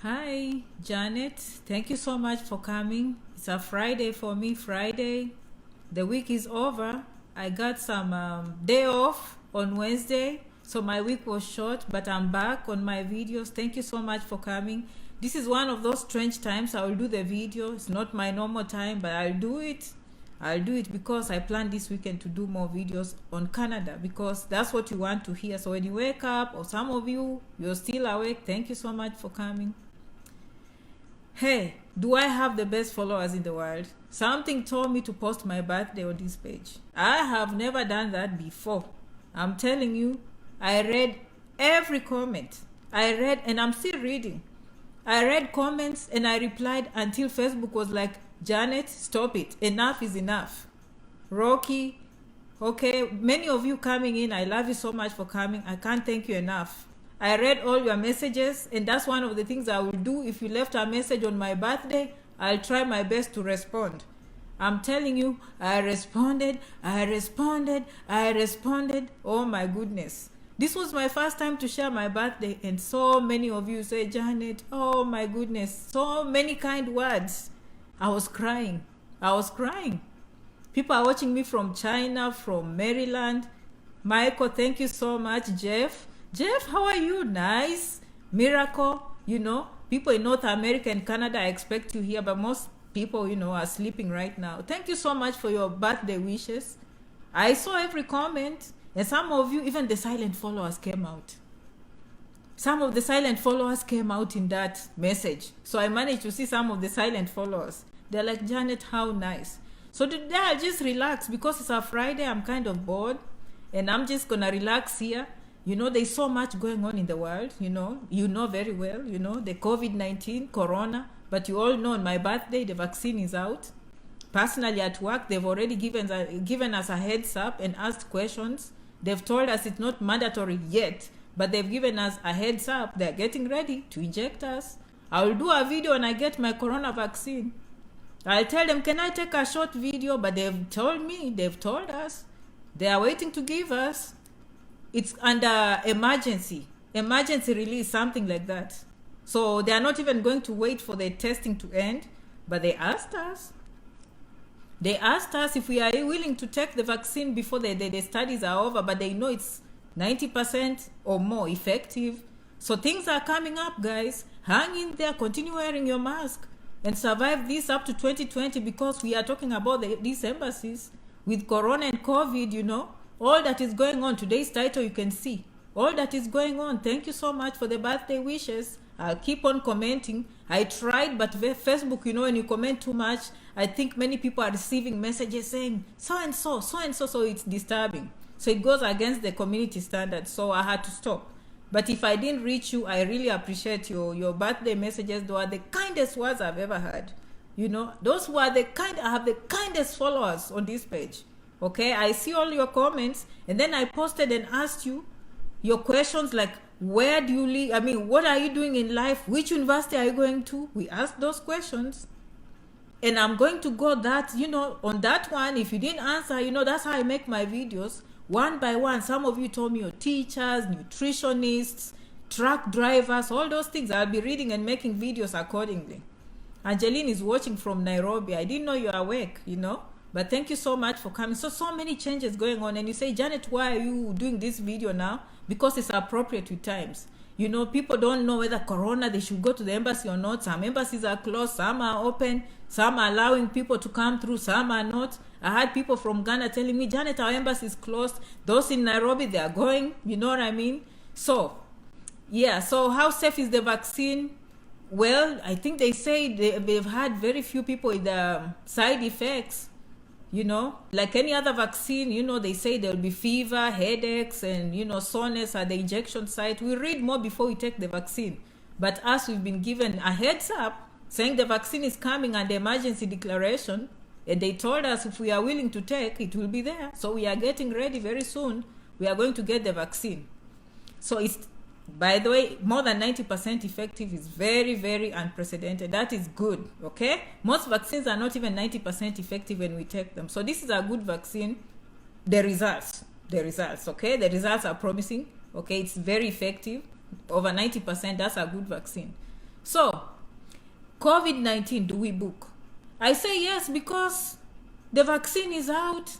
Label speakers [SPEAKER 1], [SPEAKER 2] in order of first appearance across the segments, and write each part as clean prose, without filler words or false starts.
[SPEAKER 1] Hi, Janet. Thank you so much for coming. It's a Friday for me, Friday. The week is over. I got some day off on Wednesday, so my week was short, but I'm back on my videos. Thank you so much for coming. This is one of those strange times I will do the video. It's not my normal time, but I'll do it. I'll do it because I plan this weekend to do more videos on Canada, because that's what you want to hear. So when you wake up, or some of you, you're still awake, thank you so much for coming. Hey, do I have the best followers in the world? Something told me to post my birthday on this page. I have never done that before. I'm telling you, I read every comment. I read, and I'm still reading. I read comments and I replied until Facebook was like, Janet, stop it. Enough is enough. Rocky, okay, many of you coming in, I love you so much for coming. I can't thank you enough. I read all your messages, and that's one of the things I will do. If you left a message on my birthday, I'll try my best to respond. I'm telling you, I responded. Oh my goodness. This was my first time to share my birthday, and so many of you say, Janet, oh my goodness, so many kind words. I was crying. People are watching me from China, from Maryland. Michael, thank you so much. Jeff, how are you? Nice. Miracle, people in North America and Canada, I expect you here, but most people, are sleeping right now. Thank you so much for your birthday wishes. I saw every comment, and some of you, even the silent followers came out. Some of the silent followers came out in that message. So I managed to see some of the silent followers. They're like, Janet, how nice. So today I'll just relax because it's a Friday. I'm kind of bored, and I'm just going to relax here. There's so much going on in the world, you know very well, the COVID-19, Corona, but you all know on my birthday, the vaccine is out. Personally at work, they've already given us a heads up and asked questions. They've told us it's not mandatory yet, but they've given us a heads up. They're getting ready to inject us. I'll do a video when I get my Corona vaccine. I'll tell them, can I take a short video? But they've told us, they are waiting to give us. It's under emergency release, something like that. So they are not even going to wait for the testing to end, but they asked us. They asked us if we are willing to take the vaccine before the studies are over, but they know it's 90% or more effective. So things are coming up, guys. Hang in there, continue wearing your mask, and survive this up to 2020, because we are talking about these embassies with Corona and COVID, all that is going on. Today's title, you can see all that is going on. Thank you so much for the birthday wishes. I'll keep on commenting. I tried, but Facebook, when you comment too much, I think many people are receiving messages saying so and so, so it's disturbing. So it goes against the community standards, so I had to stop. But if I didn't reach you, I really appreciate your birthday messages. They are the kindest words I've ever heard. Those who are I have the kindest followers on this page. Okay, I see all your comments, and then I posted and asked you your questions like, where do you live? What are you doing in life? Which university are you going to? We asked those questions, and I'm going to go that, on that one. If you didn't answer, that's how I make my videos, one by one. Some of you told me you're teachers, nutritionists, truck drivers, all those things. I'll be reading and making videos accordingly. Angeline is watching from Nairobi. I didn't know you're awake, But thank you so much for coming. So many changes going on. And you say, Janet, why are you doing this video now? Because it's appropriate with times. People don't know whether Corona, they should go to the embassy or not. Some embassies are closed, some are open, some are allowing people to come through, some are not. I had people from Ghana telling me, Janet, our embassy is closed. Those in Nairobi, they are going. You know what I mean? So, yeah. So how safe is the vaccine? Well, I think they say they've had very few people with the side effects. Like any other vaccine, they say there'll be fever, headaches, and, soreness at the injection site. We read more before we take the vaccine. But us, we've been given a heads up saying the vaccine is coming and the emergency declaration. And they told us if we are willing to take, it will be there. So we are getting ready very soon. We are going to get the vaccine. So it's, by the way, more than 90% effective is very, very unprecedented. That is good, okay? Most vaccines are not even 90% effective when we take them. So this is a good vaccine. The results, okay? The results are promising, okay? It's very effective. Over 90%, that's a good vaccine. So, COVID-19, do we book? I say yes, because the vaccine is out.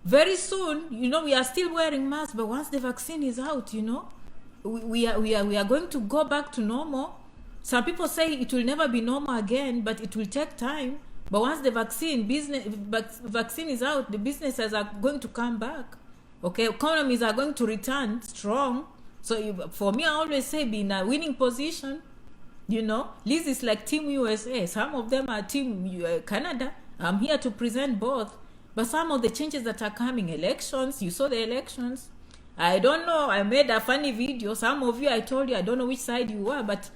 [SPEAKER 1] Very soon, we are still wearing masks, but once the vaccine is out, we are going to go back to normal. Some people say it will never be normal again, but it will take time. But once the vaccine is out, the businesses are going to come back. Okay, economies are going to return strong. So for me, I always say be in a winning position. Liz is like Team USA. Some of them are Team Canada. I'm here to present both. But some of the changes that are coming, elections, you saw the elections. I don't know, I made a funny video. Some of you, I told you, I don't know which side you were, but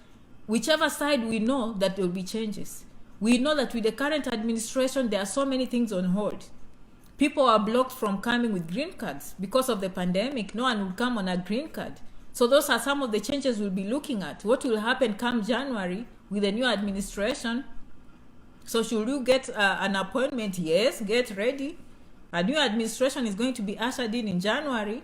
[SPEAKER 1] whichever side, we know that there will be changes. We know that with the current administration, there are so many things on hold. People are blocked from coming with green cards because of the pandemic. No one will come on a green card. So those are some of the changes we'll be looking at. What will happen come January with the new administration? So should you get an appointment? Yes, get ready. A new administration is going to be ushered in January.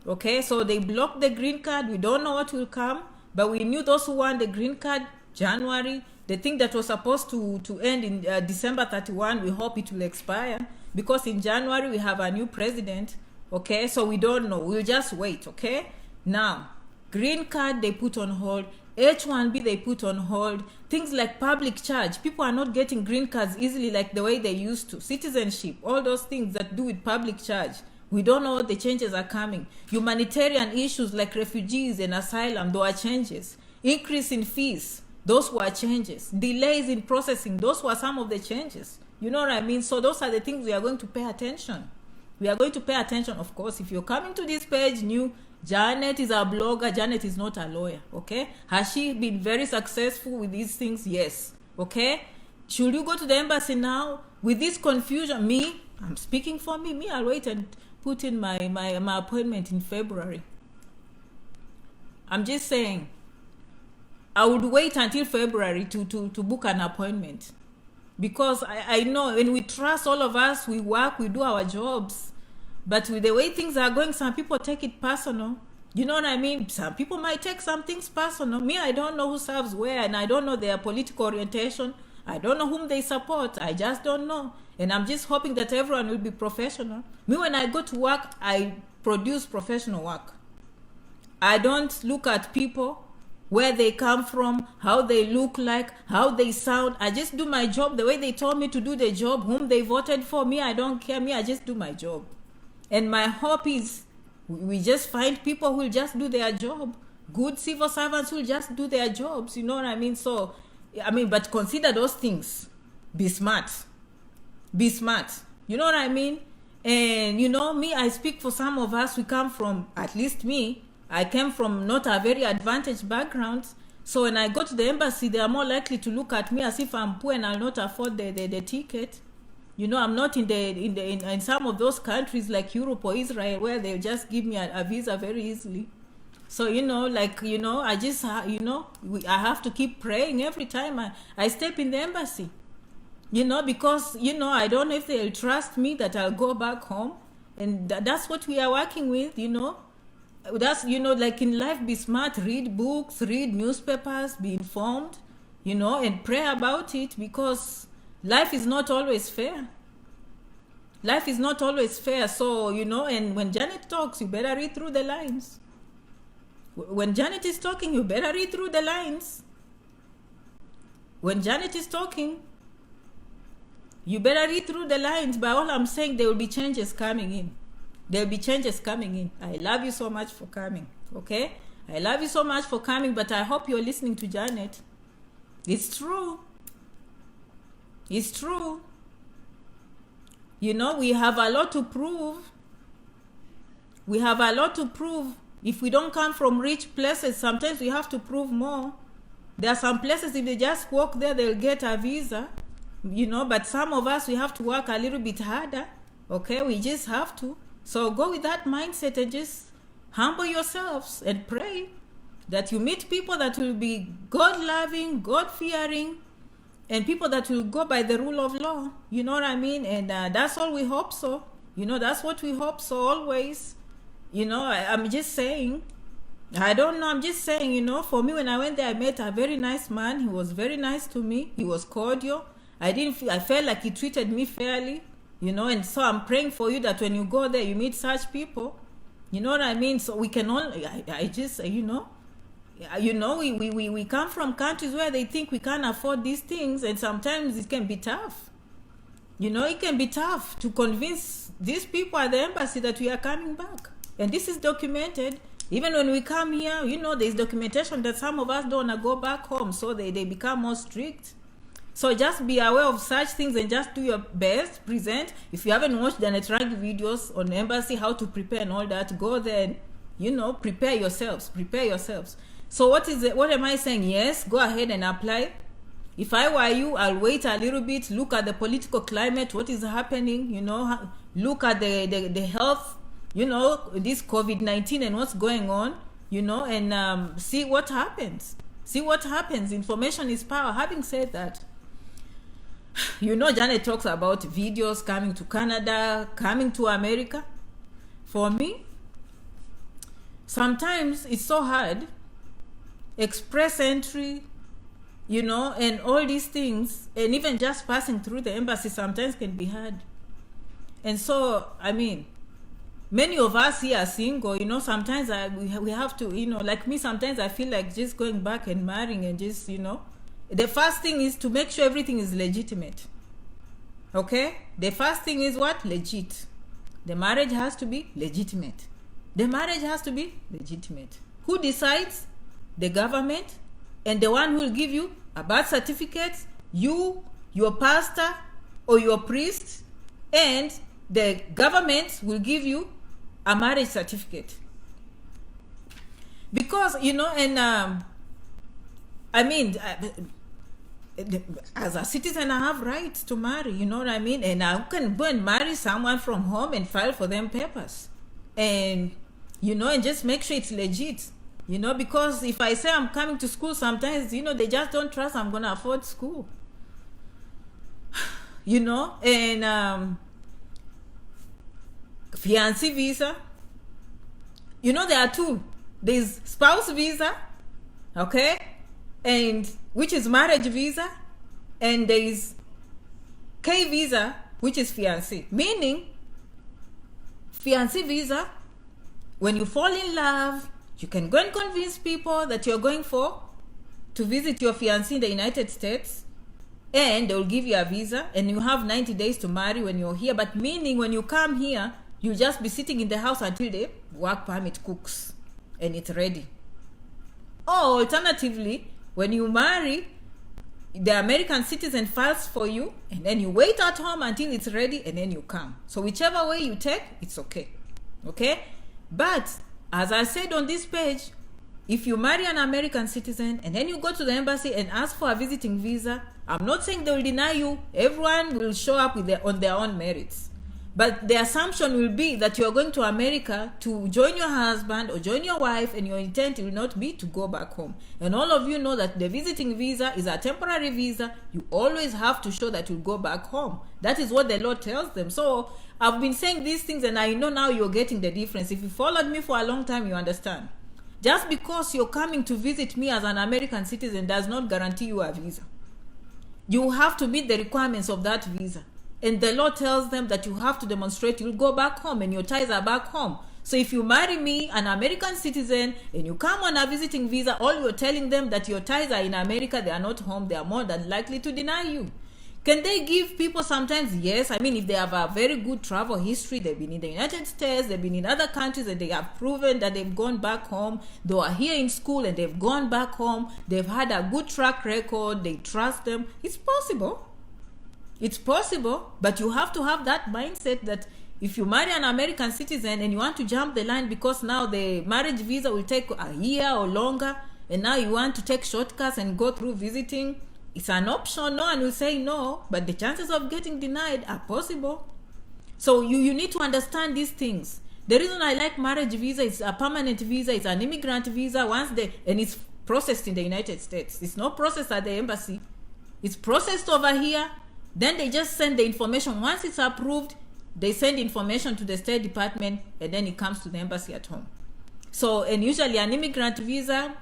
[SPEAKER 1] Okay, so they blocked the green card. We don't know what will come, but we knew those who want the green card, January. The thing that was supposed to end in December 31, we hope it will expire, because in January we have a new president. Okay, so we don't know. We'll just wait, okay? Now, green card they put on hold. H1B they put on hold. Things like public charge. People are not getting green cards easily like the way they used to. Citizenship, all those things that do with public charge. We don't know what the changes are coming. Humanitarian issues like refugees and asylum, there are changes. Increase in fees, those were changes. Delays in processing, those were some of the changes. You know what I mean? So those are the things we are going to pay attention. We are going to pay attention, of course. If you're coming to this page new, Janet is a blogger. Janet is not a lawyer, okay? Has she been very successful with these things? Yes, okay? Should you go to the embassy now with this confusion? Me, I'm speaking for me. I'll wait and put in my appointment in February. I'm just saying, I would wait until February to book an appointment. Because I know when we trust, all of us, we work, we do our jobs. But with the way things are going, some people take it personal. You know what I mean? Some people might take some things personal. Me, I don't know who serves where, and I don't know their political orientation. I don't know whom they support. I just don't know. And I'm just hoping that everyone will be professional. Me, when I go to work, I produce professional work. I don't look at people, where they come from, how they look like, how they sound. I just do my job the way they told me to do the job, whom they voted for. Me, I don't care. Me, I just do my job. And my hope is we just find people who will just do their job. Good civil servants will just do their jobs. You know what I mean? So, but consider those things. Be smart. Be smart. You know what I mean? And, me, I speak for some of us. We come from, at least me, I came from not a very advantaged background. So when I go to the embassy, they are more likely to look at me as if I'm poor and I'll not afford the ticket. I'm not in some of those countries like Europe or Israel where they'll just give me a visa very easily. So, I just, I have to keep praying every time I step in the embassy. Because, I don't know if they'll trust me that I'll go back home. And that's what we are working with, That's, like in life, be smart, read books, read newspapers, be informed, and pray about it, because life is not always fair. Life is not always fair. So, and when Janet talks, you better read through the lines. When Janet is talking, you better read through the lines. When Janet is talking, you better read through the lines. But all I'm saying, there will be changes coming in. There will be changes coming in. I love you so much for coming, okay? I love you so much for coming, but I hope you're listening to Janet. It's true. It's true. We have a lot to prove. We have a lot to prove. If we don't come from rich places, sometimes we have to prove more. There are some places, if they just walk there, they'll get a visa. But some of us, we have to work a little bit harder. Okay, we just have to. So go with that mindset and just humble yourselves and pray that you meet people that will be God-loving, God-fearing, and people that will go by the rule of law. You know what I mean? And that's all we hope so. That's what we hope so always. I'm just saying, I don't know. I'm just saying, you know, for me, when I went there, I met a very nice man. He was very nice to me. He was cordial. I felt like he treated me fairly, you know, and so I'm praying for you that when you go there, you meet such people. You know what I mean? So we can only, I just, you know, we come from countries where they think we can't afford these things, and sometimes it can be tough. You know, it can be tough to convince these people at the embassy that we are coming back. And this is documented. Even when we come here, you know, there's documentation that some of us don't want to go back home, so they become more strict. So just be aware of such things and just do your best, present. If you haven't watched the Rangi videos on embassy, how to prepare and all that, go there and, you know, prepare yourselves. So what am I saying? Yes, go ahead and apply. If I were you, I'll wait a little bit, look at the political climate, what is happening, you know, look at the health, you know, this COVID-19 and what's going on, you know, and see what happens. Information is power. Having said that, you know, Janet talks about videos coming to Canada, coming to America. For me, sometimes it's so hard. Express entry, you know, and all these things, and even just passing through the embassy sometimes can be hard. And so, I mean, many of us here are single, you know, sometimes we have to, you know, like me, sometimes I feel like just going back and marrying and just, you know, the first thing is to make sure everything is legitimate. Okay? The first thing is what? Legit. The marriage has to be legitimate. Who decides? The government, and the one who will give you a birth certificate, you, your pastor, or your priest, and the government will give you a marriage certificate. Because, you know, and I mean, as a citizen, I have rights to marry, you know what I mean? And I can go and marry someone from home and file for them papers. And, you know, and just make sure it's legit. You know, because if I say I'm coming to school, sometimes, you know, they just don't trust I'm going to afford school. You know, and fiancé visa. You know, there are two. There's spouse visa, okay, and which is marriage visa, and there's K visa, which is fiancé. Meaning, fiancé visa, when you fall in love, you can go and convince people that you're going to visit your fiancé in the United States, and they will give you a visa, and you have 90 days to marry when you're here. But meaning, when you come here, you'll just be sitting in the house until the work permit cooks and it's ready. Or alternatively, when you marry, the American citizen files for you, and then you wait at home until it's ready, and then you come. So whichever way you take, it's okay. Okay? But as I said on this page, if you marry an American citizen and then you go to the embassy and ask for a visiting visa, I'm not saying they will deny you. Everyone will show up on their own merits. But the assumption will be that you are going to America to join your husband or join your wife, and your intent will not be to go back home. And all of you know that the visiting visa is a temporary visa. You always have to show that you'll go back home. That is what the law tells them. So I've been saying these things, and I know now you're getting the difference. If you followed me for a long time, you understand. Just because you're coming to visit me as an American citizen does not guarantee you a visa. You have to meet the requirements of that visa. And the law tells them that you have to demonstrate you'll go back home and your ties are back home. So if you marry me, an American citizen, and you come on a visiting visa, all you're telling them that your ties are in America, they are not home, they are more than likely to deny you. Can they give people sometimes? Yes. I mean, if they have a very good travel history, they've been in the United States, they've been in other countries, and they have proven that they've gone back home, they are here in school and they've gone back home, they've had a good track record, they trust them. It's possible. It's possible, but you have to have that mindset that if you marry an American citizen and you want to jump the line because now the marriage visa will take a year or longer, and now you want to take shortcuts and go through visiting, it's an option. No one will say no, but the chances of getting denied are possible. So you need to understand these things. The reason I like marriage visa, it's a permanent visa, it's an immigrant visa, and it's processed in the United States. It's not processed at the embassy. It's processed over here. Then they just send the information. Once it's approved, they send information to the State Department, and then it comes to the embassy at home. So, and usually an immigrant visa,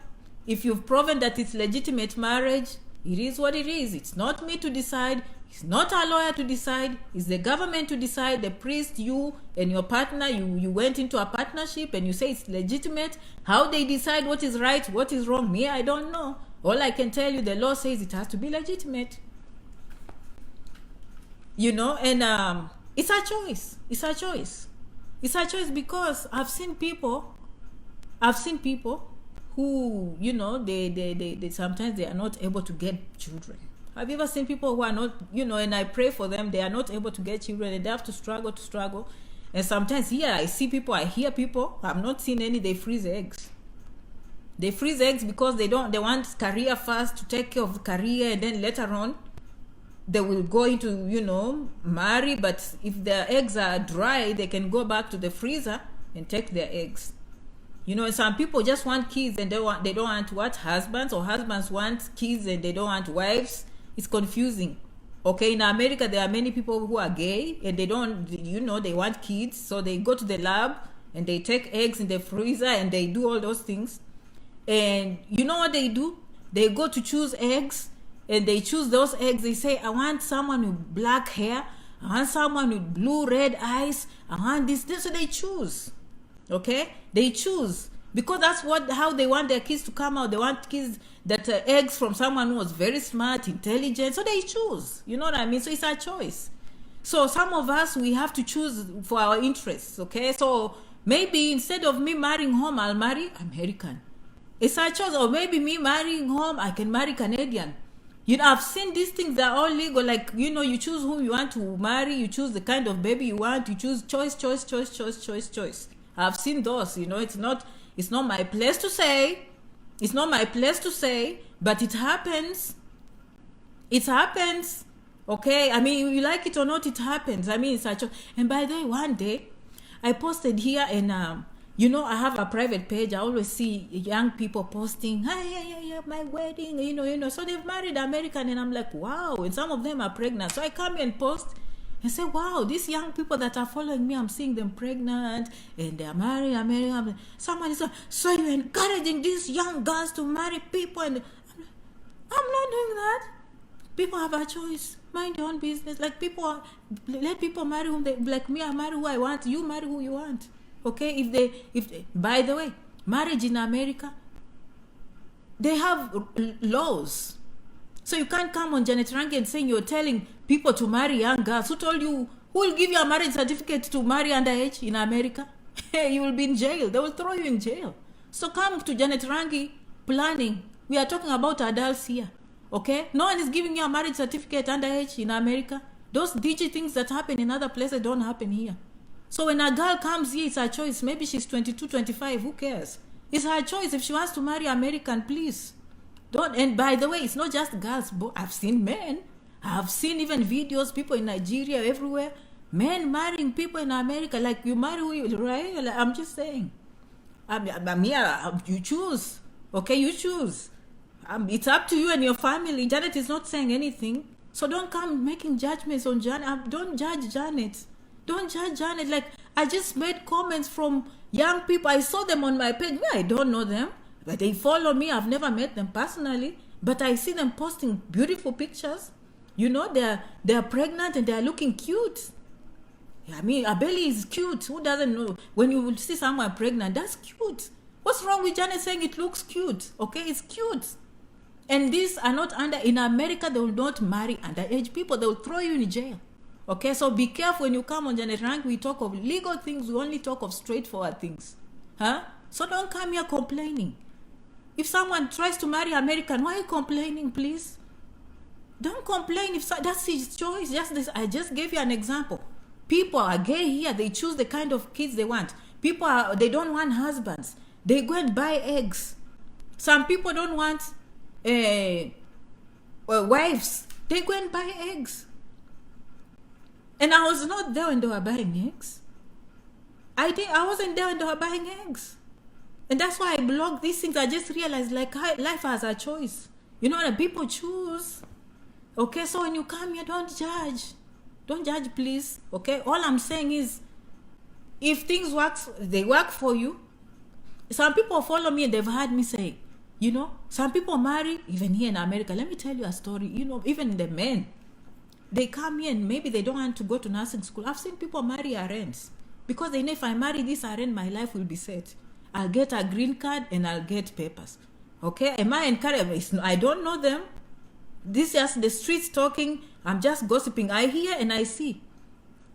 [SPEAKER 1] if you've proven that it's legitimate marriage, it is what it is. It's not me to decide. It's not a lawyer to decide. It's the government to decide. The priest, you and your partner, you went into a partnership and you say it's legitimate. How they decide what is right, what is wrong, me, I don't know. All I can tell you, the law says it has to be legitimate. You know, and it's a choice. It's a choice. It's a choice because I've seen people who, you know, they sometimes they are not able to get children. Have you ever seen people who are not, you know, and I pray for them, they are not able to get children and they have to struggle. And sometimes here I hear people, I've not seen any, they freeze eggs. They freeze eggs because they want career first, to take care of the career, and then later on they will go into, you know, marry. But if their eggs are dry, they can go back to the freezer and take their eggs. You know, some people just want kids and they don't want what? Husbands, or husbands want kids and they don't want wives. It's confusing. Okay, in America there are many people who are gay and they don't, you know, they want kids, so they go to the lab and they take eggs in the freezer and they do all those things. And you know what they do? They go to choose eggs and they choose those eggs. They say, I want someone with black hair, I want someone with blue red eyes, I want this. So they choose. Okay, they choose because that's how they want their kids to come out. They want kids that eggs from someone who was very smart, intelligent. So they choose. You know what I mean? So it's a choice. So some of us, we have to choose for our interests. Okay, so maybe instead of me marrying home, I'll marry American. It's a choice. Or maybe me marrying home, I can marry Canadian. You know, I've seen these things, they're all legal. Like, you know, you choose whom you want to marry, you choose the kind of baby you want, you choose choice. I've seen those, you know. It's not my place to say. It's not my place to say, but it happens. It happens. Okay? I mean, you like it or not, it happens. I mean, it's a choice. And by the way, one day, I posted here and, you know, I have a private page. I always see young people posting, yeah, my wedding, you know. So they've married American and I'm like, wow. And some of them are pregnant. So I come and post and say, wow, these young people that are following me, I'm seeing them pregnant and they're married American. Someone is like, so you're encouraging these young girls to marry people? And I'm not doing that. People have a choice. Mind your own business. Like, let people marry whom they, like me, I marry who I want. You marry who you want. Okay? If they, by the way, marriage in America, they have laws. So you can't come on Janet Rangi and saying you're telling people to marry young girls. Who told you? Who will give you a marriage certificate to marry underage in America? You will be in jail. They will throw you in jail. So come to Janet Rangi planning. We are talking about adults here. Okay? No one is giving you a marriage certificate underage in America. Those DG things that happen in other places don't happen here. So when a girl comes here, it's her choice. Maybe she's 22, 25. Who cares? It's her choice. If she wants to marry American, please. Don't. And by the way, it's not just girls. I've seen men. I've seen even videos, people in Nigeria, everywhere. Men marrying people in America. Like, you marry who you, right? Like, I'm just saying. I'm here. You choose. Okay, you choose. It's up to you and your family. Janet is not saying anything. So don't come making judgments on Janet. Don't judge Janet. Don't judge Janet. Like, I just made comments from young people. I saw them on my page. Me, I don't know them. But they follow me. I've never met them personally. But I see them posting beautiful pictures. You know, they're pregnant and they're looking cute. I mean, a belly is cute. Who doesn't know? When you see someone pregnant, that's cute. What's wrong with Janet saying it looks cute? Okay, it's cute. And these are not in America, they will not marry underage people. They will throw you in jail. Okay, so be careful when you come on Janet Rank. We talk of legal things. We only talk of straightforward things. Huh? So don't come here complaining. If someone tries to marry American, why are you complaining, please? Don't complain if that's his choice. I just gave you an example. People are gay here. They choose the kind of kids they want. They don't want husbands. They go and buy eggs. Some people don't want wives. They go and buy eggs. And I was not there when they were buying eggs. I wasn't there when they were buying eggs. And that's why I blog these things. I just realized, like, life has a choice. You know what? People choose. Okay, so when you come here, don't judge. Don't judge, please. Okay, all I'm saying is, if things they work for you, Some people follow me and they've heard me say, you know, some people marry, even here in America. Let me tell you a story. You know, even the men, they come here and maybe they don't want to go to nursing school. I've seen people marry RNs because they know if I marry this RN, my life will be set. I'll get a green card and I'll get papers. Okay? Am I encouraging? I don't know them. This is just the streets talking. I'm just gossiping. I hear and I see.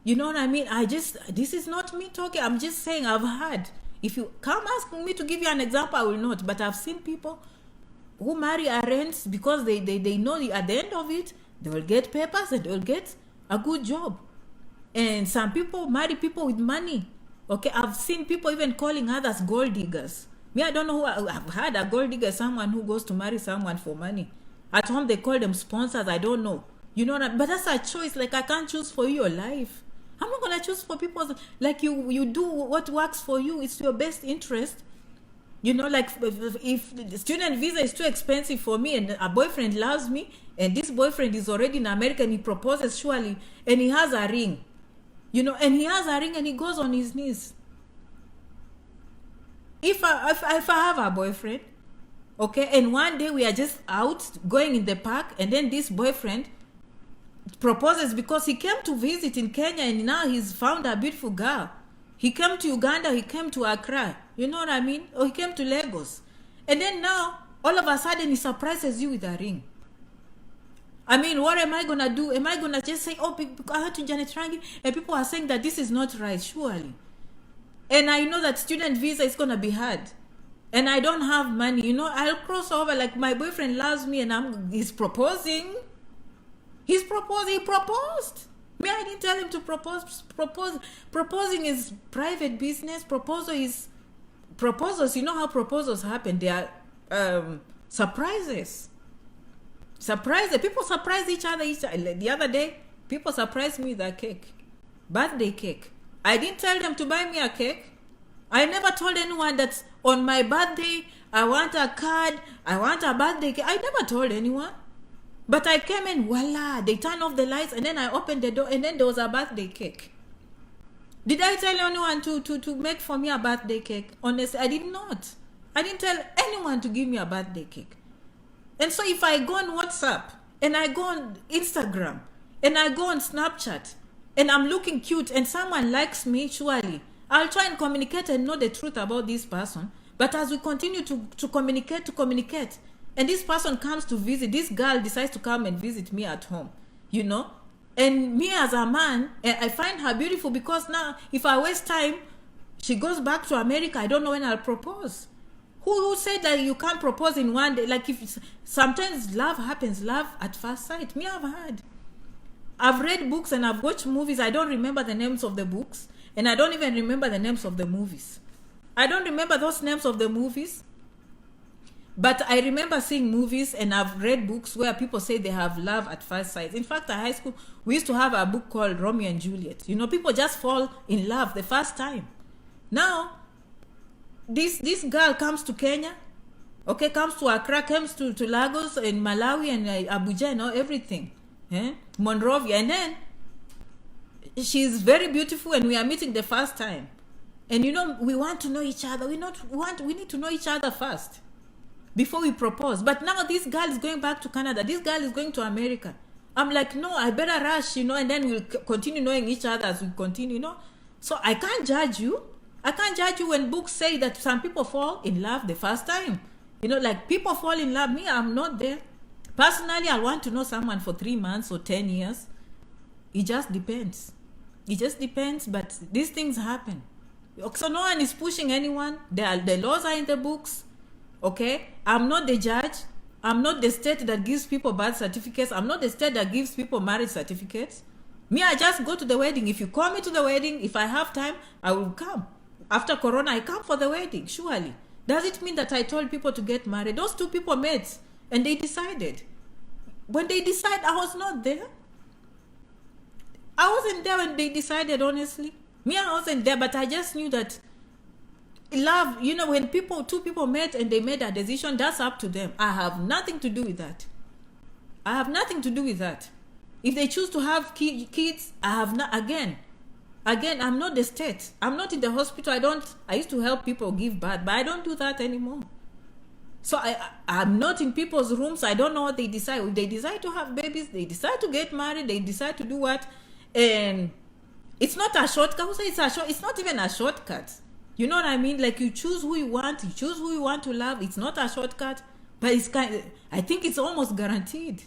[SPEAKER 1] You know what I mean? This is not me talking. I'm just saying I've heard. If you come asking me to give you an example, I will not. But I've seen people who marry RNs because they know at the end of it, they will get papers and they will get a good job. And some people marry people with money. Okay, I've seen people even calling others gold diggers. Me, I don't know who I've had a gold digger, someone who goes to marry someone for money. At home, they call them sponsors. I don't know. You know what? But that's a choice. Like, I can't choose for you your life. I'm not going to choose for people. Like, you do what works for you. It's your best interest. You know, like, if the student visa is too expensive for me and a boyfriend loves me, and this boyfriend is already in America and he proposes surely, and he has a ring, you know, and he has a ring and he goes on his knees. If I have a boyfriend, okay, and one day we are just out going in the park, and then this boyfriend proposes because he came to visit in Kenya and now he's found a beautiful girl. He came to Uganda, he came to Accra, you know what I mean? Or he came to Lagos. And then now, all of a sudden, he surprises you with a ring. I mean, what am I going to do? Am I going to just say, oh, I went to Janet Rangi, and people are saying that this is not right, surely. And I know that student visa is going to be hard. And I don't have money, you know, I'll cross over, like my boyfriend loves me and he's proposing. He proposed. Me, I didn't tell him to propose. Proposing is private business. Proposals, you know how proposals happen. They are surprises. People surprise each other. The other day, people surprised me with a cake. Birthday cake. I didn't tell them to buy me a cake. I never told anyone that on my birthday, I want a card, I want a birthday cake. I never told anyone. But I came in, voila, they turned off the lights, and then I opened the door, and then there was a birthday cake. Did I tell anyone to make for me a birthday cake? Honestly, I did not. I didn't tell anyone to give me a birthday cake. And so if I go on WhatsApp, and I go on Instagram, and I go on Snapchat, and I'm looking cute, and someone likes me, surely, I'll try and communicate and know the truth about this person. But as we continue to communicate, and this person comes to visit, this girl decides to come and visit me at home, you know, and me as a man, I find her beautiful because now if I waste time, she goes back to America, I don't know when I'll propose. Who said that you can't propose in one day? Like, if sometimes love happens, love at first sight. Me, I've read books and I've watched movies. I don't remember the names of the books, and I don't even remember the names of the movies. I don't remember those names of the movies. But I remember seeing movies and I've read books where people say they have love at first sight. In fact, at high school, we used to have a book called Romeo and Juliet. You know, people just fall in love the first time. Now, this girl comes to Kenya, okay, comes to Accra, comes to Lagos and Malawi and Abuja and everything. Monrovia. And then she's very beautiful and we are meeting the first time. And you know, we want to know each other. We need to know each other first before we propose. But now this girl is going back to Canada. This girl is going to America. I'm like, no, I better rush, you know, and then we'll continue knowing each other as we continue, you know. So I can't judge you. I can't judge you when books say that some people fall in love the first time. You know, like people fall in love. Me, I'm not there. Personally, I want to know someone for 3 months or 10 years. It just depends. It just depends, but these things happen. So no one is pushing anyone. The laws are in the books. Okay? I'm not the judge. I'm not the state that gives people birth certificates. I'm not the state that gives people marriage certificates. Me, I just go to the wedding. If you call me to the wedding, if I have time, I will come. After Corona, I come for the wedding, surely. Does it mean that I told people to get married? Those two people met and they decided. When they decided, I was not there. I wasn't there when they decided, honestly. Me, I wasn't there, but I just knew that love, you know, when two people met and they made a decision, that's up to them. I have nothing to do with that. I have nothing to do with that. If they choose to have kids, I have not, again, Again, I'm not the state. I'm not in the hospital. I used to help people give birth, but I don't do that anymore. So I'm not in people's rooms. I don't know what they decide. They decide to have babies. They decide to get married. They decide to do what. And it's not a shortcut. Who says it's not even a shortcut. You know what I mean? Like, you choose who you want. You choose who you want to love. It's not a shortcut. But I think it's almost guaranteed.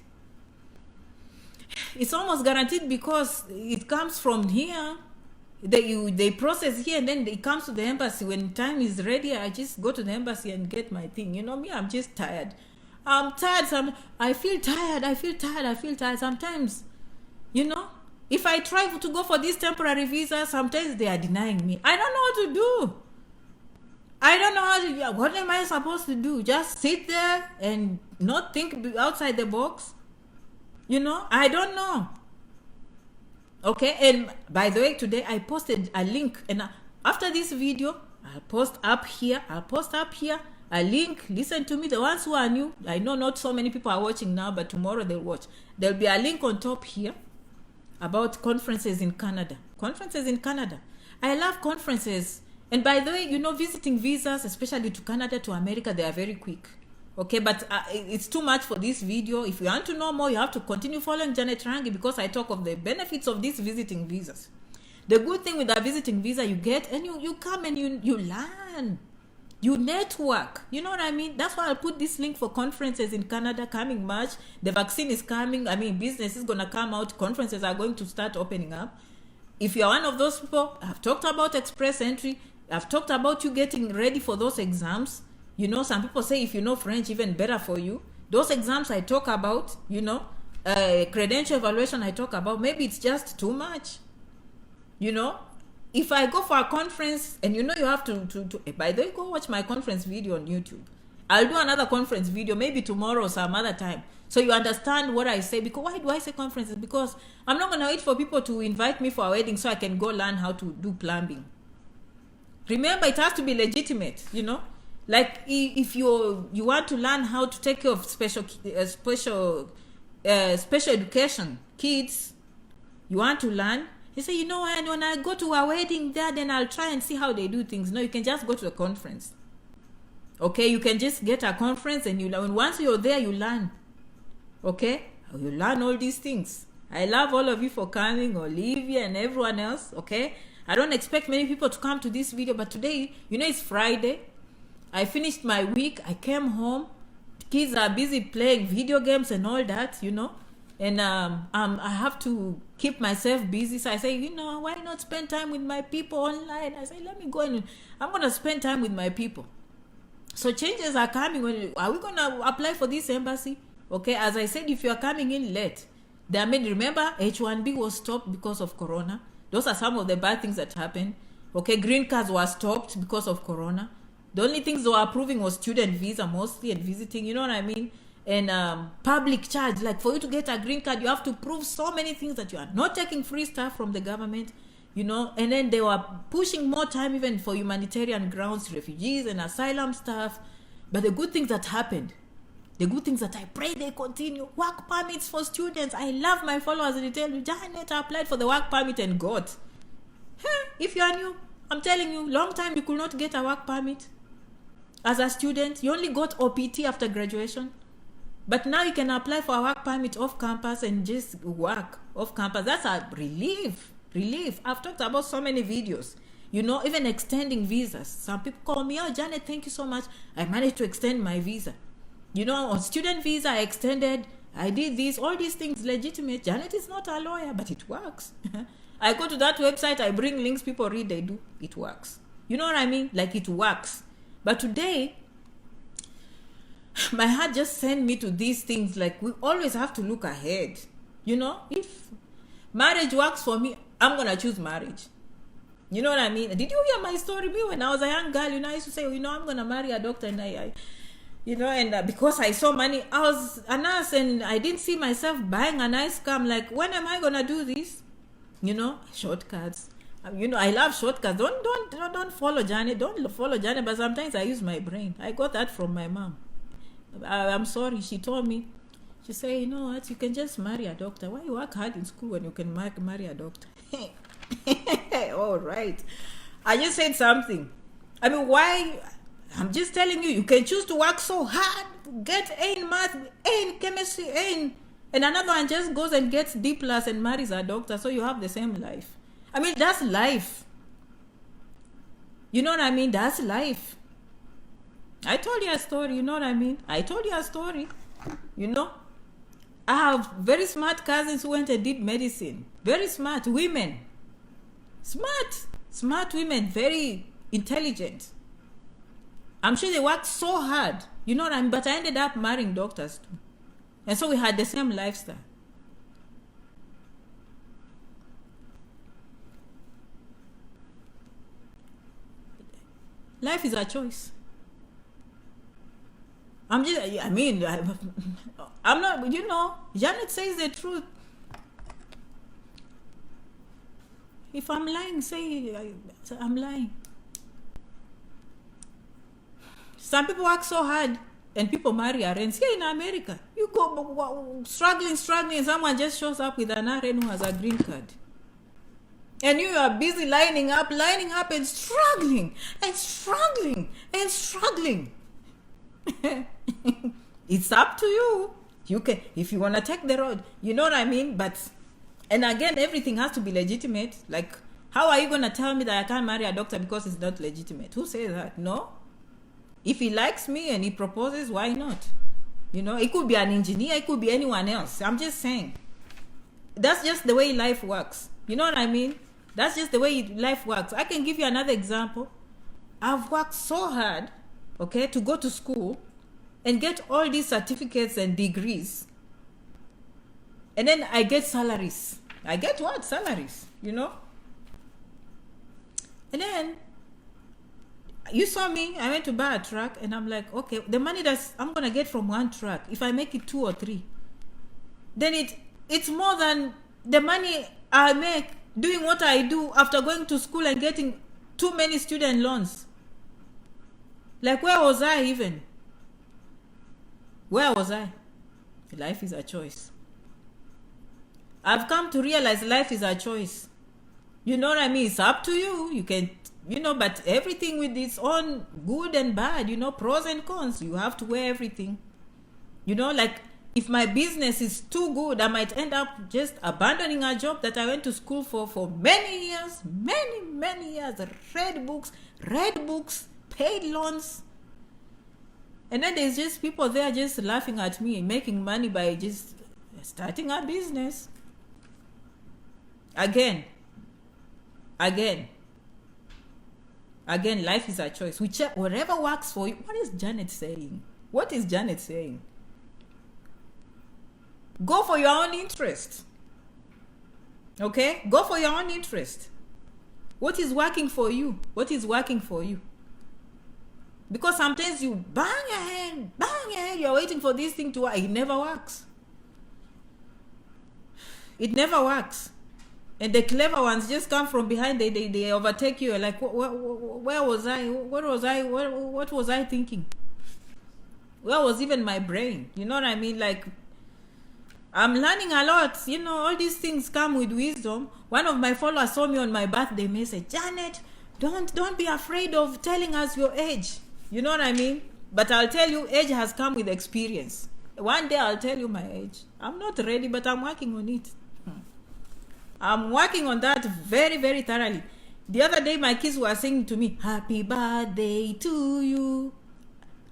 [SPEAKER 1] It's almost guaranteed because it comes from here. They process here, and then it comes to the embassy. When time is ready, I just go to the embassy and get my thing. You know me, I'm just tired. I'm tired. I feel tired. Sometimes, you know, if I try to go for this temporary visa, sometimes they are denying me. I don't know what to do. I don't know how to. What am I supposed to do? Just sit there and not think outside the box? You know, I don't know. Okay, and by the way, today I posted a link, and after this video, I'll post up here a link. Listen to me, the ones who are new. I know not so many people are watching now, but tomorrow they'll watch. There'll be a link on top here about conferences in Canada. I love conferences. And by the way, you know, visiting visas, especially to Canada, to America, they are very quick. Okay, but it's too much for this video. If you want to know more, you have to continue following Janet Rangi, because I talk of the benefits of these visiting visas. The good thing with a visiting visa, you get, and you come and you learn. You network. You know what I mean? That's why I'll put this link for conferences in Canada coming March. The vaccine is coming. I mean, business is going to come out. Conferences are going to start opening up. If you're one of those people, I've talked about express entry. I've talked about you getting ready for those exams. You know, some people say if you know French, even better for you. Those exams I talk about, you know, credential evaluation I talk about, maybe it's just too much. You know, if I go for a conference, and you know you have to by the way, go watch my conference video on YouTube. I'll do another conference video, maybe tomorrow or some other time, so you understand what I say. Because why do I say conferences? Because I'm not going to wait for people to invite me for a wedding so I can go learn how to do plumbing. Remember, it has to be legitimate, you know. Like, if you want to learn how to take care of special education kids, you want to learn. You say, you know, and when I go to a wedding there, then I'll try and see how they do things. No, you can just go to a conference. Okay, you can just get a conference and you learn. Once you're there, you learn. Okay, you learn all these things. I love all of you for coming, Olivia and everyone else. Okay, I don't expect many people to come to this video, but today, you know, it's Friday. I finished my week. I came home. Kids are busy playing video games and all that, you know. And I have to keep myself busy. So I say, you know, why not spend time with my people online? I say, let me go and I'm going to spend time with my people. So changes are coming. Are we going to apply for this embassy? Okay, as I said, if you are coming in late, remember, H1B was stopped because of Corona. Those are some of the bad things that happened. Okay, green cards were stopped because of Corona. The only things they were approving was student visa mostly and visiting, you know what I mean? And public charge, like for you to get a green card, you have to prove so many things that you are not taking free stuff from the government, you know. And then they were pushing more time even for humanitarian grounds, refugees and asylum stuff. But the good things that happened, the good things that I pray they continue, work permits for students. I love my followers, and they tell me, Janet, I applied for the work permit and got. If you are new, I'm telling you, long time you could not get a work permit. As a student, you only got OPT after graduation. But now you can apply for a work permit off campus and just work off campus. That's a relief. I've talked about so many videos. You know, even extending visas. Some people call me, oh, Janet, thank you so much. I managed to extend my visa. You know, on student visa, I extended. I did this. All these things legitimate. Janet is not a lawyer, but it works. I go to that website. I bring links. People read. They do. It works. You know what I mean? Like, it works. But today, my heart just sent me to these things. Like, we always have to look ahead. You know, if marriage works for me, I'm going to choose marriage. You know what I mean? Did you hear my story? Me, when I was a young girl, you know, I used to say, you know, I'm going to marry a doctor. And you know, and because I saw money, I was a nurse and I didn't see myself buying a nice car. I'm like, when am I going to do this? You know, shortcuts. You know, I love shortcuts. Don't follow Janet. Don't follow Janet. But sometimes I use my brain. I got that from my mom. I'm sorry. She told me. She said, you know what? You can just marry a doctor. Why you work hard in school when you can marry a doctor? All right. I just said something. I mean, why? I'm just telling you, you can choose to work so hard, get A in math, A in chemistry, A in... And another one just goes and gets D+ and marries a doctor, so you have the same life. I mean, that's life. You know what I mean? That's life. I told you a story, you know what I mean? I told you a story, you know? I have very smart cousins who went and did medicine. Very smart women. Smart women, very intelligent. I'm sure they worked so hard, you know what I mean? But I ended up marrying doctors too. And so we had the same lifestyle. Life is a choice. I'm not, you know, Janet says the truth. If I'm lying, say I'm lying. Some people work so hard and people marry RNs. Here in America, you go struggling, and someone just shows up with an RN who has a green card. And you are busy lining up and struggling. It's up to you. You can, if you want to take the road, you know what I mean? But, and again, everything has to be legitimate. Like, how are you going to tell me that I can't marry a doctor because it's not legitimate? Who says that? No. If he likes me and he proposes, why not? You know, it could be an engineer, it could be anyone else. I'm just saying. That's just the way life works. You know what I mean? That's just the way life works. I can give you another example. I've worked so hard, okay, to go to school and get all these certificates and degrees. And then I get salaries. I get what? Salaries, you know? And then, you saw me, I went to buy a truck and I'm like, okay, the money that I'm going to get from one truck, if I make it 2 or 3, then it's more than the money I make doing what I do after going to school and getting too many student loans. Like, where was I even? Where was I? Life is a choice. I've come to realize life is a choice. You know what I mean? It's up to you. You can, you know, but everything with its own good and bad, you know, pros and cons. You have to weigh everything. You know, like, if my business is too good, I might end up just abandoning a job that I went to school for many years, many years. Read books, paid loans. And then there's just people there just laughing at me, making money by just starting a business. Again, life is a choice. Whatever works for you. What is Janet saying? What is Janet saying? Go for your own interest. Okay? Go for your own interest. What is working for you? What is working for you? Because sometimes you bang your head, you're waiting for this thing to work. It never works. It never works. And the clever ones just come from behind, they overtake you. Like, where was I? What was I thinking? Where was even my brain? You know what I mean? Like, I'm learning a lot. You know, all these things come with wisdom. One of my followers saw me on my birthday message. Janet, don't be afraid of telling us your age. You know what I mean? But I'll tell you, age has come with experience. One day I'll tell you my age. I'm not ready, but I'm working on it. I'm working on that very, very thoroughly. The other day, my kids were singing to me, "Happy birthday to you."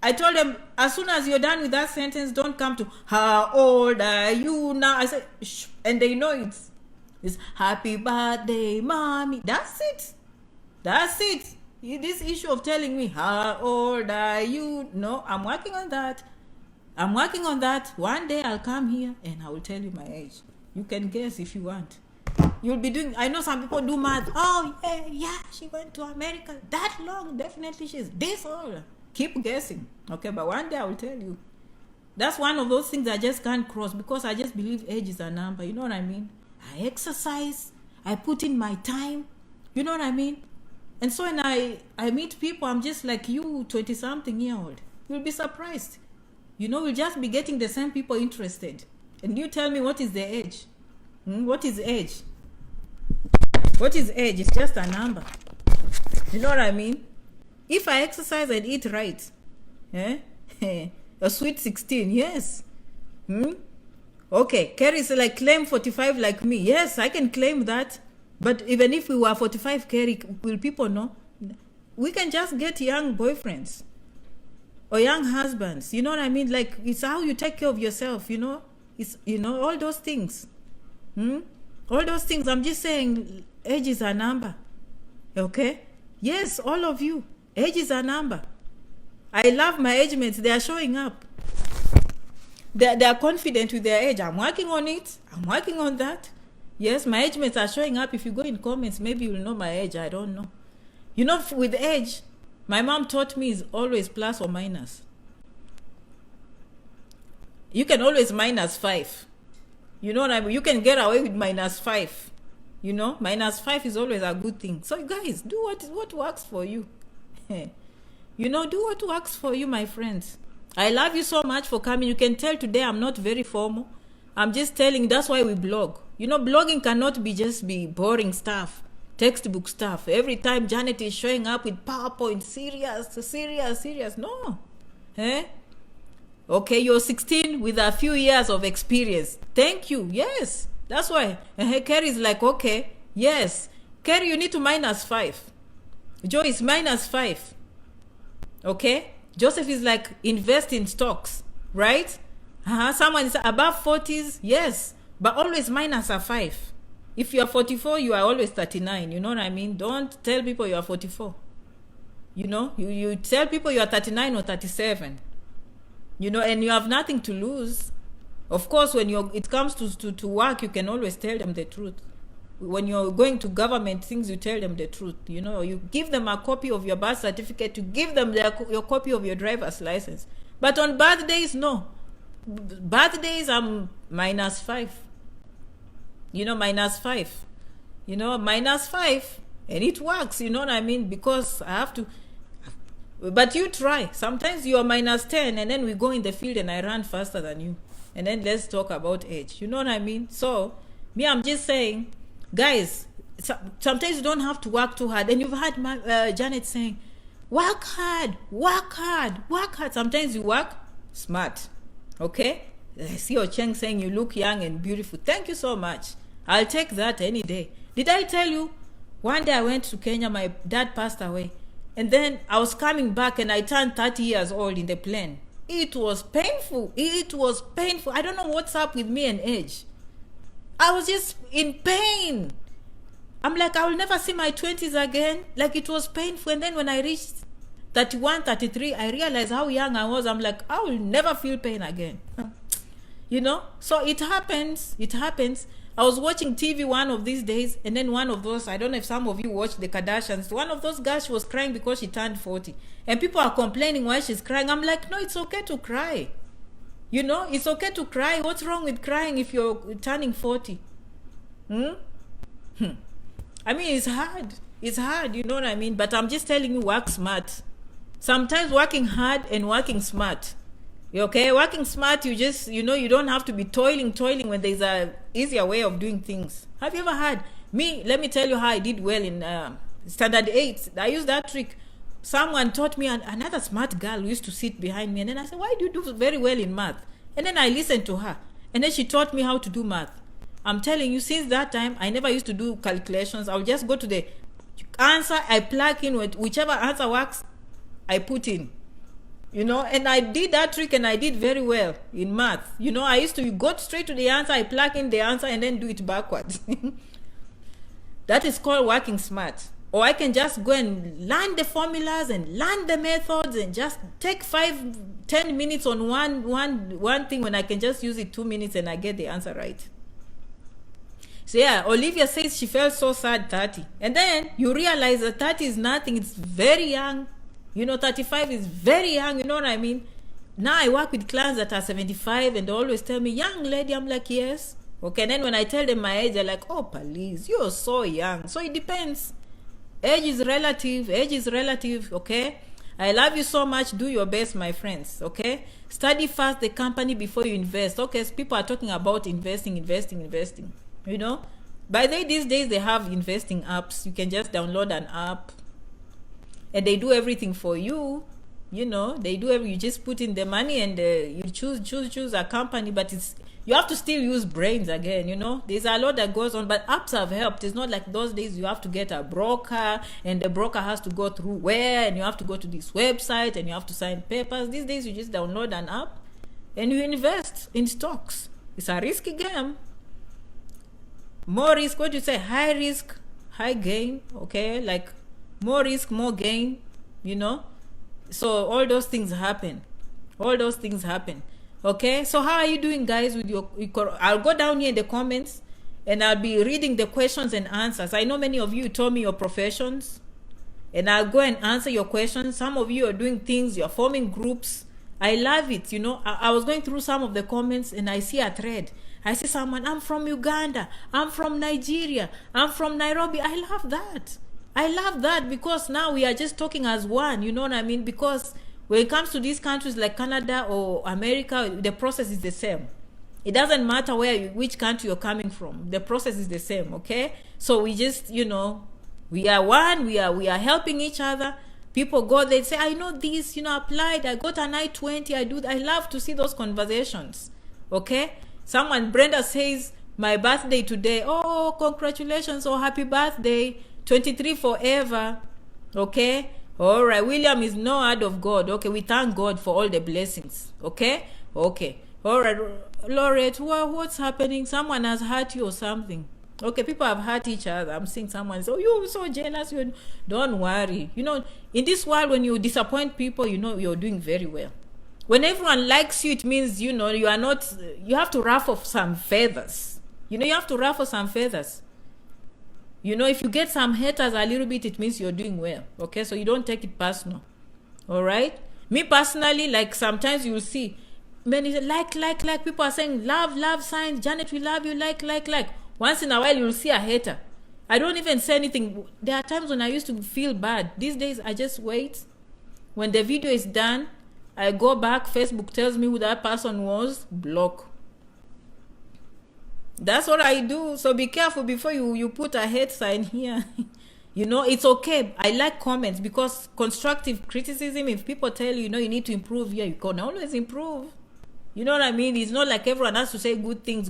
[SPEAKER 1] I told them, as soon as you're done with that sentence, don't come to, "How old are you now?" I said, "Shh," and they know it's "Happy birthday, mommy." That's it. That's it. This issue of telling me, "How old are you?" No, I'm working on that. I'm working on that. One day I'll come here and I will tell you my age. You can guess if you want. You'll be doing, I know some people do math. Oh, yeah, she went to America that long. Definitely she's this old. Keep guessing. Okay, but one day I will tell you. That's one of those things I just can't cross because I just believe age is a number. You know what I mean? I exercise. I put in my time. You know what I mean? And so when I meet people, I'm just like you, 20-something-year-old. You'll be surprised. You know, we'll just be getting the same people interested. And you tell me what is the age? What is age? What is age? It's just a number. You know what I mean? If I exercise and eat right, eh? A sweet 16, yes. Okay, Kerry's like claim 45 like me. Yes, I can claim that. But even if we were 45, Kerry, will people know? We can just get young boyfriends or young husbands. You know what I mean? Like, it's how you take care of yourself, you know? It's, you know, all those things. All those things. I'm just saying, age is a number. Okay? Yes, all of you. Age is a number. I love my age mates. They are showing up. They are confident with their age. I'm working on it. I'm working on that. Yes, my age mates are showing up. If you go in comments, maybe you'll know my age. I don't know. You know, with age, my mom taught me is always plus or minus. You can always minus 5. You know what I mean? You can get away with minus 5. You know, minus 5 is always a good thing. So guys, do what works for you. You know, do what works for you, my friends. I love you so much for coming. You can tell today I'm not very formal. I'm just telling, that's why we blog. You know, blogging cannot just be boring stuff, textbook stuff. Every time Janet is showing up with PowerPoint, serious. No. Okay, you're 16 with a few years of experience. Thank you. Yes. That's why. Kerry is like, okay, yes. Kerry, you need to minus 5. Joe is minus 5. Okay? Joseph is like, invest in stocks, right? Someone is above 40s, yes, but always minus a 5. If you are 44, you are always 39. You know what I mean? Don't tell people you are 44. You know, you tell people you are 39 or 37. You know, and you have nothing to lose. Of course, when it comes to work, you can always tell them the truth. When you're going to government things, you tell them the truth. You know, you give them a copy of your birth certificate, you give them your copy of your driver's license. But on birthdays, no. Birthdays, I'm minus 5. You know, minus 5. You know, minus 5. And it works, you know what I mean? Because I have to. But you try. Sometimes you are minus 10 and then we go in the field and I run faster than you. And then let's talk about age. You know what I mean? So, me, I'm just saying, guys, sometimes you don't have to work too hard. And you've heard Janet saying, work hard. Sometimes you work smart. Okay? I see Ocheng saying you look young and beautiful. Thank you so much. I'll take that any day. Did I tell you? One day I went to Kenya. My dad passed away. And then I was coming back and I turned 30 years old in the plane. It was painful. I don't know what's up with me and age. I was just in pain. I'm like, I will never see my 20s again. Like, it was painful. And then when I reached 31, 33, I realized how young I was. I'm like, I will never feel pain again. You know? So it happens. I was watching TV one of these days, and then one of those, I don't know if some of you watched the Kardashians, one of those girls, she was crying because she turned 40. And people are complaining why she's crying. I'm like, no, it's okay to cry. You know, it's okay to cry. What's wrong with crying if you're turning 40? I mean, it's hard, you know what I mean? But I'm just telling you, work smart. Sometimes working hard and working smart. Okay, working smart, you just, you know, you don't have to be toiling when there's a easier way of doing things. Have you ever had me? Let me tell you how I did well in standard 8. I used that trick. Someone taught me, another smart girl who used to sit behind me, and then I said, why do you do very well in math? And then I listened to her, and then she taught me how to do math. I'm telling you, since that time, I never used to do calculations. I'll just go to the answer, I plug in with whichever answer works, I put in. You know, and I did that trick and I did very well in math. You know, I used to go straight to the answer, I plug in the answer and then do it backwards. That is called working smart. Or I can just go and learn the formulas and learn the methods and just take 5-10 minutes on one thing when I can just use it 2 minutes and I get the answer right. So yeah, Olivia says she felt so sad 30. And then you realize that 30 is nothing, it's very young. You know, 35 is very young, you know what I mean? Now I work with clients that are 75 and they always tell me, young lady, I'm like, yes. Okay, and then when I tell them my age, they're like, oh, please, you're so young. So it depends. Age is relative, okay? I love you so much. Do your best, my friends, okay? Study first the company before you invest. Okay, so people are talking about investing, you know? By the way, these days they have investing apps. You can just download an app and they do everything for you. You know, they do you just put in the money and you choose a company, but you have to still use brains again. You know, there's a lot that goes on, but apps have helped. It's not like those days you have to get a broker and the broker has to go through where, and you have to go to this website and you have to sign papers. These days you just download an app and you invest in stocks. It's a risky game. More risk, what do you say? High risk, high gain. Okay, like more risk, more gain. You know, so all those things happen. All those things happen. Okay, so how are you doing, guys, with your I'll go down here in the comments and I'll be reading the questions and answers. I know many of you told me your professions and I'll go and answer your questions. Some of you are doing things, you're forming groups. I love it. You know, I was going through some of the comments and I see a thread. I see someone, I'm from Uganda, I'm from Nigeria, I'm from Nairobi. I love that. I love that, because now we are just talking as one, you know what I mean? Because when it comes to these countries like Canada or America, the process is the same. It doesn't matter which country you're coming from. The process is the same, okay? So we just, you know, we are one, we are helping each other. People go, they say, I know this, you know, applied, I got an I-20, I love to see those conversations, okay? Someone, Brenda says, my birthday today. Oh, congratulations, oh, happy birthday. 23 forever, okay? All right, William is no word of God. Okay, we thank God for all the blessings, okay? Okay, all right, Laureate, what's happening? Someone has hurt you or something. Okay, people have hurt each other. I'm seeing someone say, oh, you're so jealous. Don't worry. You know, in this world, when you disappoint people, you know you're doing very well. When everyone likes you, it means, you know, you have to ruffle some feathers. You know, you have to ruffle some feathers. You know, if you get some haters a little bit, it means you're doing well. Okay, so you don't take it personal. All right? Me personally, like sometimes you'll see many like. People are saying love signs. Janet, we love you, like. Once in a while, you'll see a hater. I don't even say anything. There are times when I used to feel bad. These days, I just wait. When the video is done, I go back. Facebook tells me who that person was. Block. That's what I do. So be careful before you put a hate sign here. You know, it's okay. I like comments, because constructive criticism, if people tell you, you know, you need to improve here, you can always improve. You know what I mean? It's not like everyone has to say good things.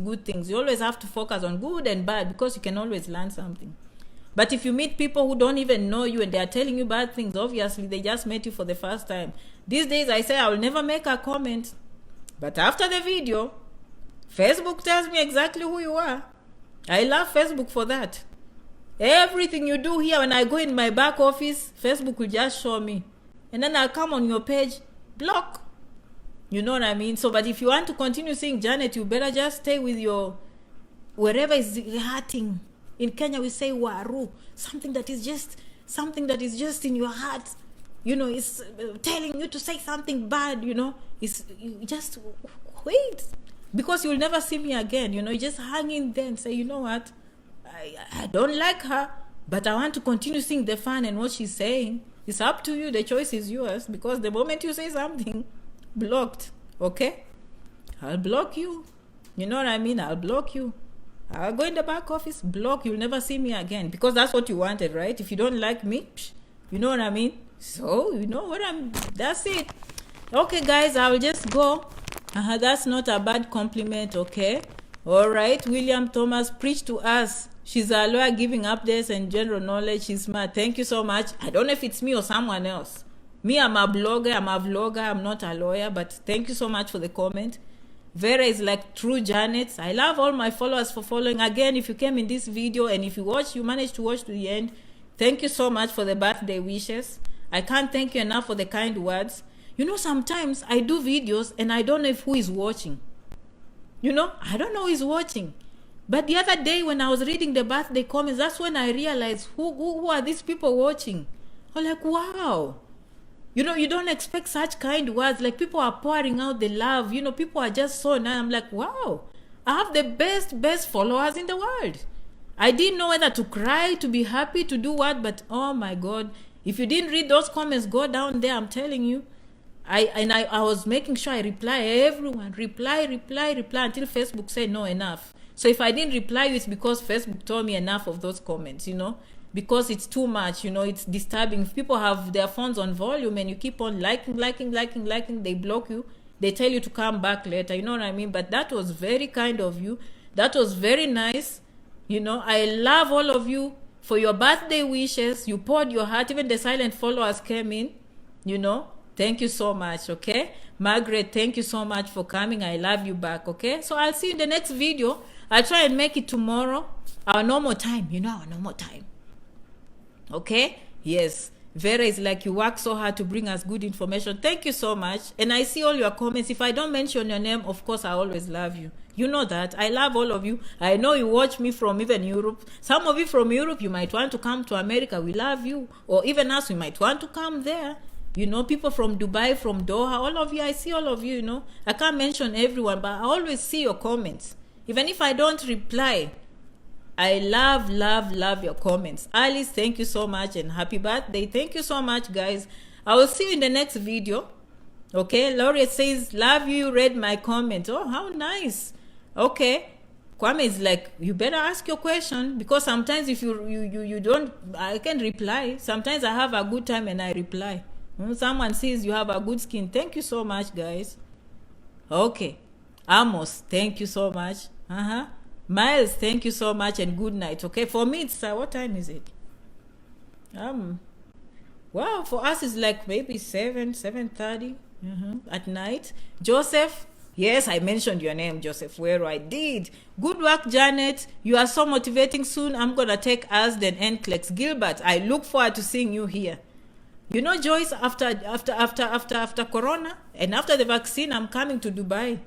[SPEAKER 1] You always have to focus on good and bad, because you can always learn something. But if you meet people who don't even know you and they are telling you bad things, obviously they just met you for the first time. These days I say I will never make a comment. But after the video, Facebook tells me exactly who you are. I love Facebook for that. Everything you do here, when I go in my back office, Facebook will just show me. And then I'll come on your page, block. You know what I mean? So, but if you want to continue seeing Janet, you better just stay with your, wherever is hurting. In Kenya, we say waru, something that is just in your heart. You know, it's telling you to say something bad, you know. You just wait. Because you'll never see me again, you know. You just hang in there and say, you know what, I don't like her, but I want to continue seeing the fun and what she's saying. It's up to you. The choice is yours. Because the moment you say something, blocked, okay? I'll block you. You know what I mean? I'll block you. I'll go in the back office, block. You'll never see me again. Because that's what you wanted, right? If you don't like me, you know what I mean? So, you know what that's it. Okay, guys, I'll just go. That's not a bad compliment, okay? All right, William Thomas, preach to us. She's a lawyer giving updates and general knowledge. She's smart. Thank you so much. I don't know if it's me or someone else. Me, I'm a blogger, I'm a vlogger, I'm not a lawyer, but thank you so much for the comment. Vera is like true Janet. I love all my followers for following. Again, if you came in this video and if you managed to watch to the end, thank you so much for the birthday wishes. I can't thank you enough for the kind words. You know, sometimes I do videos and I don't know who is watching. You know, I don't know who is watching. But the other day when I was reading the birthday comments, that's when I realized who are these people watching. I'm like, wow. You know, you don't expect such kind words. Like, people are pouring out the love. You know, people are just so nice. I'm like, wow. I have the best followers in the world. I didn't know whether to cry, to be happy, to do what. But, oh, my God. If you didn't read those comments, go down there. I'm telling you. I was making sure I reply everyone. Reply until Facebook said no, enough. So if I didn't reply you, it's because Facebook told me enough of those comments, because it's too much, it's disturbing. If people have their phones on volume and you keep on liking, they block you. They tell you to come back later, you know what I mean? But that was very kind of you. That was very nice. I love all of you for your birthday wishes. You poured your heart. Even the silent followers came in, Thank you so much, okay? Margaret, thank you so much for coming. I love you back, okay? So I'll see you in the next video. I'll try and make it tomorrow. Our normal time, our normal time. Okay? Yes. Vera is like, you work so hard to bring us good information. Thank you so much. And I see all your comments. If I don't mention your name, of course, I always love you. You know that. I love all of you. I know you watch me from even Europe. Some of you from Europe, you might want to come to America. We love you. Or even us, we might want to come there. People from Dubai, from Doha, all of you, I see all of you, I can't mention everyone, but I always see your comments. Even if I don't reply, I love your comments. Alice, thank you so much and happy birthday. Thank you so much, guys. I will see you in the next video. Okay, Laureate says, love you, read my comment. Oh, how nice. Okay. Kwame is like, you better ask your question, because sometimes if you don't, I can reply. Sometimes I have a good time and I reply. Someone says you have a good skin. Thank you so much, guys. Okay. Amos, thank you so much. Miles, thank you so much and good night. Okay, for me it's what time is it? Wow, for us it's like maybe 7:30 at night. Joseph, yes, I mentioned your name, Joseph. Where I did. Good work, Janet. You are so motivating. Soon I'm gonna take Asden and Clex. Gilbert, I look forward to seeing you here. Joyce, after Corona and after the vaccine, I'm coming to Dubai.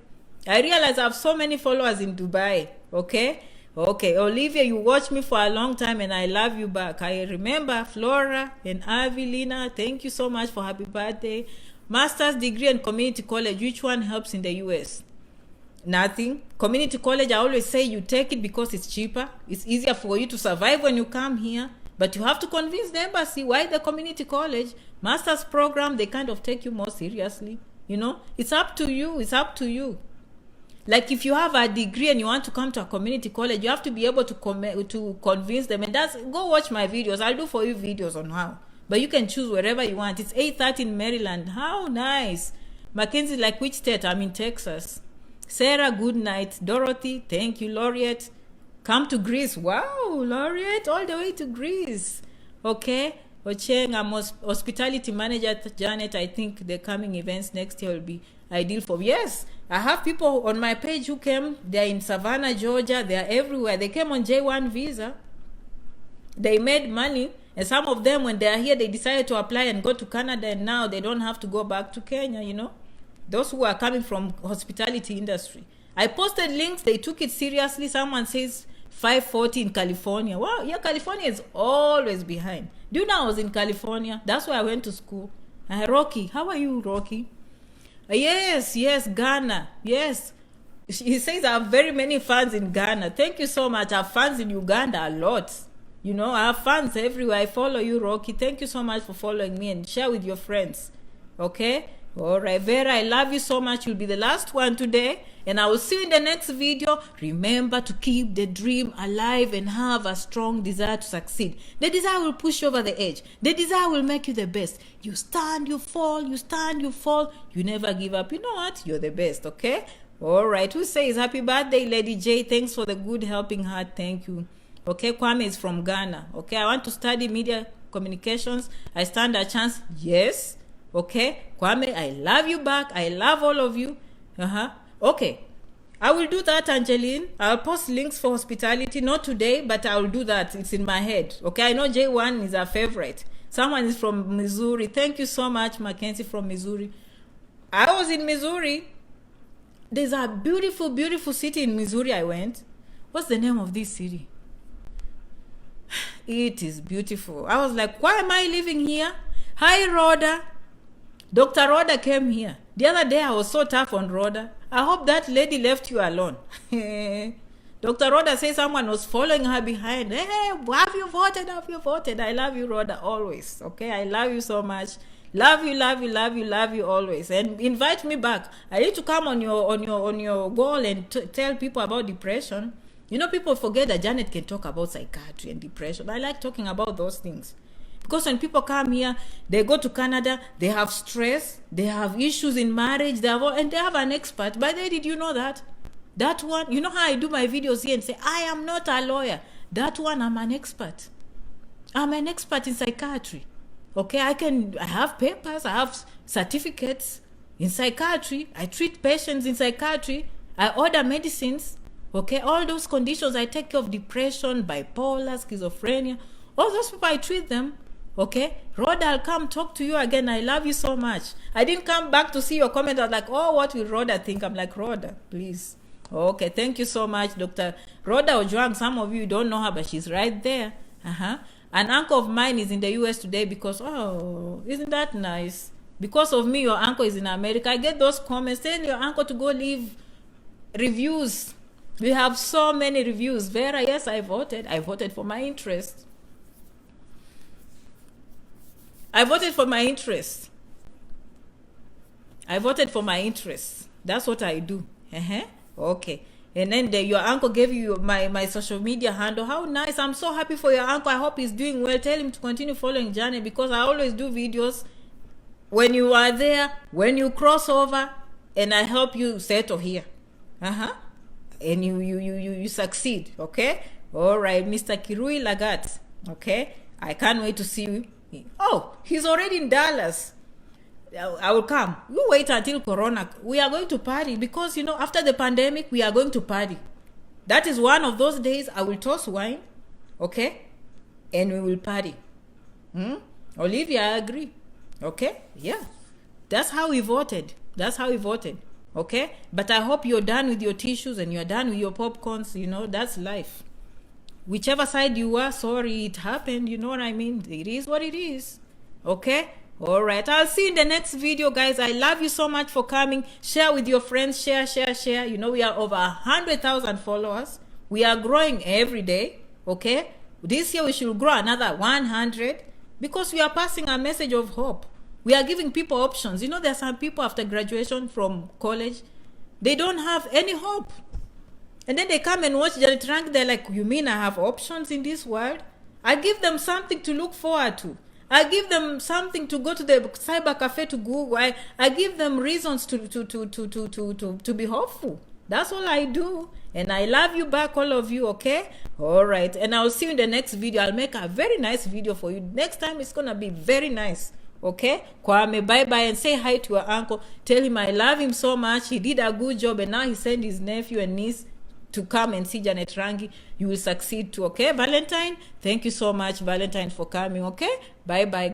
[SPEAKER 1] I realize I have so many followers in Dubai. Okay. Olivia, you watched me for a long time and I love you back. I remember Flora and Avilina. Thank you so much for happy birthday. Master's degree and community college. Which one helps in the US? Nothing. Community college, I always say you take it because it's cheaper. It's easier for you to survive when you come here. But you have to convince the embassy. Why the community college? Master's program, they kind of take you more seriously. It's up to you. It's up to you. Like if you have a degree and you want to come to a community college, you have to be able to convince them. And go watch my videos. I'll do for you videos on how. But you can choose wherever you want. It's 8:30 in Maryland. How nice. Mackenzie, like which state? I'm in Texas. Sarah, good night. Dorothy, thank you. Laureate, come to Greece. Wow, Laureate, all the way to Greece. Okay. Ocheng, I'm hospitality manager. Janet, I think the coming events next year will be ideal for me. Yes, I have people on my page who came. They're in Savannah, Georgia. They're everywhere. They came on J1 visa. They made money. And some of them, when they're here, they decided to apply and go to Canada. And now they don't have to go back to Kenya, Those who are coming from hospitality industry. I posted links. They took it seriously. Someone says 540 in California. Wow, yeah, California is always behind. Do you know I was in California? That's where I went to school. Rocky, how are you, Rocky? Yes, Ghana. Yes. He says I have very many fans in Ghana. Thank you so much. I have fans in Uganda a lot. I have fans everywhere. I follow you, Rocky. Thank you so much for following me and share with your friends. Okay? All right, Vera, I love you so much. You'll be the last one today. And I will see you in the next video. Remember to keep the dream alive and have a strong desire to succeed. The desire will push you over the edge. The desire will make you the best. You stand, you fall, you stand, you fall. You never give up. You know what? You're the best, okay? All right. Who says happy birthday, Lady J? Thanks for the good helping heart. Thank you. Okay, Kwame is from Ghana. Okay, I want to study media communications. I stand a chance. Yes. Okay, Kwame, I love you back. I love all of you. Okay, I will do that, Angeline. I'll post links for hospitality. Not today, but I will do that. It's in my head. Okay, I know J1 is our favorite. Someone is from Missouri. Thank you so much, Mackenzie from Missouri. I was in Missouri. There's a beautiful, beautiful city in Missouri I went. What's the name of this city? It is beautiful. I was like, why am I living here? Hi, Rhoda. Dr. Rhoda came here. The other day I was so tough on Rhoda. I hope that lady left you alone. Dr. Rhoda says someone was following her behind. Hey, have you voted? Have you voted? I love you, Rhoda, always. Okay, I love you so much. Love you, love you, love you, love you always. And invite me back. I need to come on your wall and tell people about depression. You know, people forget that Janet can talk about psychiatry and depression. I like talking about those things. Because when people come here, they go to Canada, they have stress, they have issues in marriage, and they have an expert. By the way, did you know that? That one, you know how I do my videos here and say, I am not a lawyer. That one, I'm an expert. I'm an expert in psychiatry. Okay, I have papers, I have certificates in psychiatry. I treat patients in psychiatry. I order medicines. Okay, all those conditions, I take care of depression, bipolar, schizophrenia. All those people, I treat them. Okay, Rhoda, I'll come talk to you again. I love you so much. I didn't come back to see your comment. I was like, oh, what will Rhoda think? I'm like, Rhoda, please. Okay, thank you so much, Dr. Rhoda Ojwang. Some of you don't know her, but she's right there. An uncle of mine is in the US today because, oh, isn't that nice? Because of me, your uncle is in America. I get those comments, tell your uncle to go leave reviews. We have so many reviews. Vera, yes, I voted. I voted for my interest. I voted for my interest. I voted for my interest. That's what I do. Okay. And then your uncle gave you my social media handle. How nice. I'm so happy for your uncle. I hope he's doing well. Tell him to continue following Janet, because I always do videos when you are there, when you cross over, and I help you settle here. And you succeed. Okay? All right, Mr. Kirui Lagat. Okay? I can't wait to see you. Oh, he's already in Dallas. I will come. You wait until Corona. We are going to party because, you know, after the pandemic, we are going to party. That is one of those days I will toss wine, okay? And we will party. Olivia, I agree. Okay? Yeah. That's how we voted. That's how we voted. Okay? But I hope you're done with your tissues and you're done with your popcorns. You know, that's life. Whichever side you are, sorry, it happened. You know what I mean? It is what it is. Okay? All right. I'll see you in the next video, guys. I love you so much for coming. Share with your friends. Share, share, share. You know, we are over 100,000 followers. We are growing every day. Okay? This year, we should grow another 100 because we are passing a message of hope. We are giving people options. You know, there are some people after graduation from college, they don't have any hope. And then they come and watch Janet Rangi. They're like, you mean I have options in this world? I give them something to look forward to. I give them something to go to the cyber cafe to Google. I give them reasons to be hopeful. That's all I do. And I love you back, all of you, okay? All right. And I'll see you in the next video. I'll make a very nice video for you. Next time, it's going to be very nice. Okay? Kwame, bye-bye, and say hi to your uncle. Tell him I love him so much. He did a good job, and now he sent his nephew and niece to come and see Janet Rangi. You will succeed too, okay? Valentine, thank you so much, Valentine, for coming, okay? Bye-bye.